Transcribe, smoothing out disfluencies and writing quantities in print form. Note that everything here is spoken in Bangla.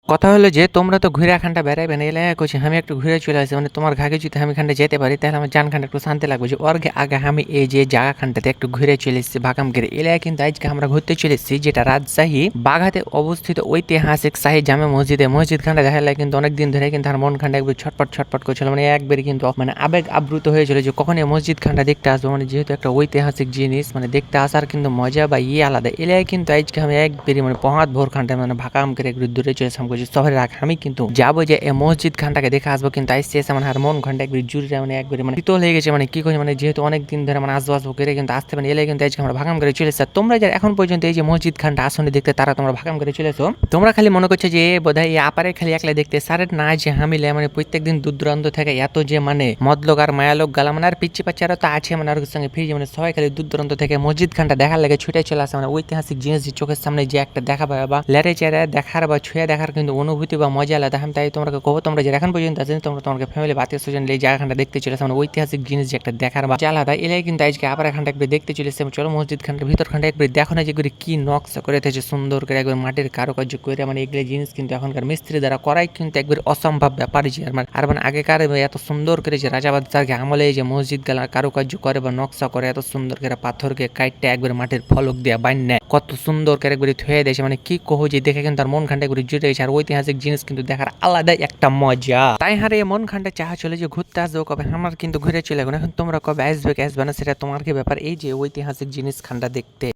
কথা হলো যে তোমরা তো ঘুরে খানটা বেড়াইবে না এলাকা করছি আমি একটু ঘুরে চলে আসি মানে তোমার ঘাগে যদি আমি খানটা যেতে পারি তাহলে আমার জান খানটা একটু শান্তি লাগবে যে ওর আগে আমি এই যে জায়গা খানটাতে একটু ঘুরে চলে এসেছি বাগাম করে এলাকা কিন্তু আজকে আমরা ঘুরতে চলে এসেছি যেটা রাজশাহী বাঘাতে অবস্থিত ঐতিহাসিক শাহী জামে মসজিদ খানটা দেখা যায় কিন্তু অনেকদিন ধরে কিন্তু আমার মন খানটা একবার ছটপট করছিল মানে একবারে কিন্তু মানে আবেগ আপ্লুত হয়েছিল যে কখন এই মসজিদ খানটা দেখতে আসবো মানে যেহেতু একটা ঐতিহাসিক জিনিস মানে দেখতে আসার কিন্তু মজা বা আলাদা এলাকায় কিন্তু আজকে আমি একবারে মানে পহাত ভোর খানটা মানে ভাকাম করে একটু দূরে চলে এসেছিলাম শহরের আগে আমি কিন্তু যাবো যে এই মসজিদ খানটাকে দেখে আসবো কিন্তু আইসি এসে মানে আর মন ঘন্টা একবার জুড়ে মানে একবারে মানে শীতল হয়ে গেছে মানে কি করি মানে যেহেতু অনেকদিন ধরে মানে আসবো করে কিন্তু আসতে মানে এলে কিন্তু আজকে আমরা ভাগাম করে চলে এসেছি তোমরা যারা এখন পর্যন্ত এই যে মসজিদ খানটা আসনে দেখতে তারা তোমরা ভাগাম করে চলে এসো তোমরা খালি মনে করছো যে বোধহয় এই আপারে খালি একলা দেখতে সারের না যে হামিলে মানে প্রত্যেকদিন দূর দূরান্ত থেকে এত যে মানে মদলোক আর মায়ালোক গালা মানে আর পিচ্ছি পাচ্চারা তো আছে মানে আর সঙ্গে ফিরে মানে সবাই খালি দূর দূরান্ত থেকে মসজিদ খানটা দেখার লাগে ছুটে চলে আসে মানে ঐতিহাসিক জিনিস চোখের সামনে যে একটা দেখা পাবে বা লেরে চেরে দেখার বা ছুঁয়ে দেখার কিন্তু অনুভূতি বা মজা আলাদা আমি তাই তোমরা কব তোমরা যে এখন পর্যন্ত আছেন তোমরা তোমার ফ্যামিলি আত্মীয় স্বজন এই জায়গাখানটা দেখতে চলেছে মানে ঐতিহাসিক জিনিস যে একটা দেখার বা আলাদা এলাই কিন্তু আজকে আবার এখানটা একবার দেখতে চলেছে চলো মসজিদ খানটার ভিতর খানটা একবার দেখো না যে করে কি নকশা করে থেছে সুন্দর করে একবার মাটির কারুকার্য করে মানে এগুলো জিনিস কিন্তু এখনকার মিস্ত্রি দ্বারা করাই কিন্তু একবার অসম্ভব ব্যাপার যে আর মানে আগেকার এত সুন্দর করে যে রাজা বাদশাহকে আমলে যে মসজিদ গালা কারুকার্য করে বা নকশা করে এত সুন্দর করে পাথরকে কাটতে একবার মাটির ফলক দিয়ে বান্যা কত সুন্দর করে একবার থুয়ে দিয়েছে মানে কি কহু যে দেখে কিন্তু তার মন খানটা একবার জুড়ে গেছে আর ঐতিহাসিক জিনিস কিন্তু দেখার আলাদা একটা মজা তাই হারে মন খানটা চাহা চলে যে ঘুরতে আসবো কবে আমার কিন্তু ঘুরে চলে এখন তোমরা কবে আসবে না সেটা তোমার কি ব্যাপার এই যে ঐতিহাসিক জিনিস খানটা দেখতে।